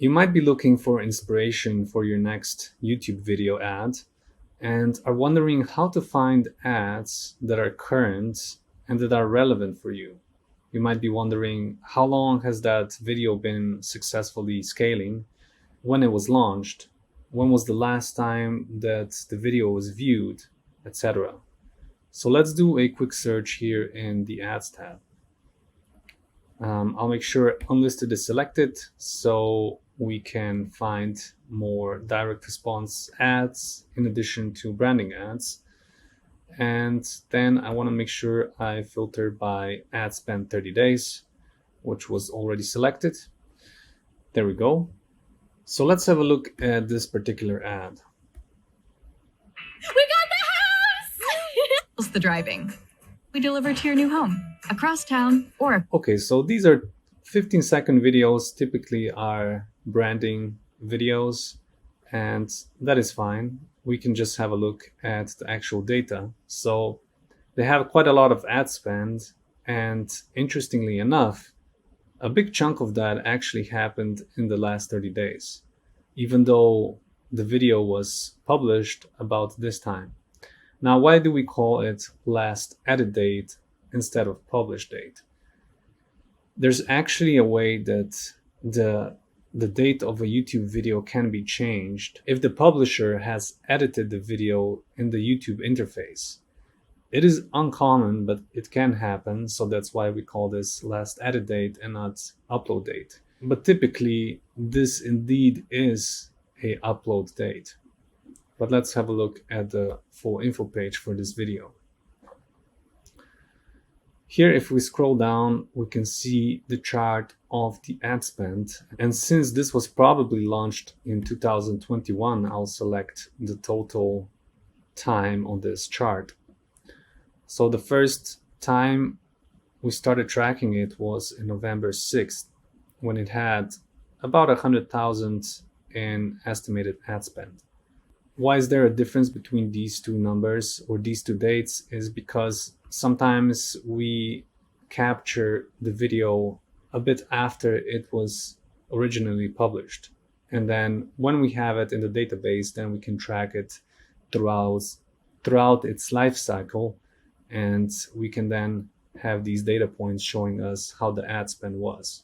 You might be looking for inspiration for your next YouTube video ad and are wondering how to find ads that are current and that are relevant for you. You might be wondering how long has that video been successfully scaling, when it was launched, when was the last time that the video was viewed, etc. So let's do a quick search here in the Ads tab. I'll make sure Unlisted is selected so we can find more direct response ads in addition to branding ads. And then I want to make sure I filter by ad spend 30 days, which was already selected. There we go. So let's have a look at this particular ad. We got the house! The driving. We deliver to your new home, across town or... Okay, so these are 15-second videos, typically are branding videos, and that is fine. We can just have a look at the actual data. So they have quite a lot of ad spend, and interestingly enough, a big chunk of that actually happened in the last 30 days, even though the video was published about this time. Now, why do we call it last edit date instead of published date? There's actually a way that the date of a YouTube video can be changed if the publisher has edited the video in the YouTube interface. It is uncommon, but it can happen, so that's why we call this last edit date and not upload date. But typically, this indeed is a upload date. But let's have a look at the full info page for this video. Here, if we scroll down, we can see the chart of the ad spend. And since this was probably launched in 2021, I'll select the total time on this chart. So the first time we started tracking it was in November 6th, when it had about 100,000 in estimated ad spend. Why is there a difference between these two numbers or these two dates is because sometimes we capture the video a bit after it was originally published. And then when we have it in the database, then we can track it throughout its life cycle. And we can then have these data points showing us how the ad spend was.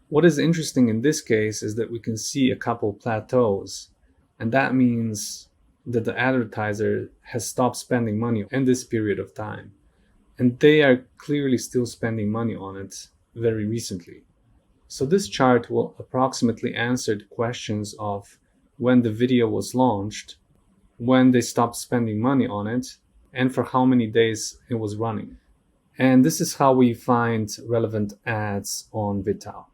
What is interesting in this case is that we can see a couple plateaus. And that means that the advertiser has stopped spending money in this period of time. And they are clearly still spending money on it very recently. So this chart will approximately answer the questions of when the video was launched, when they stopped spending money on it, and for how many days it was running. And this is how we find relevant ads on VidTao.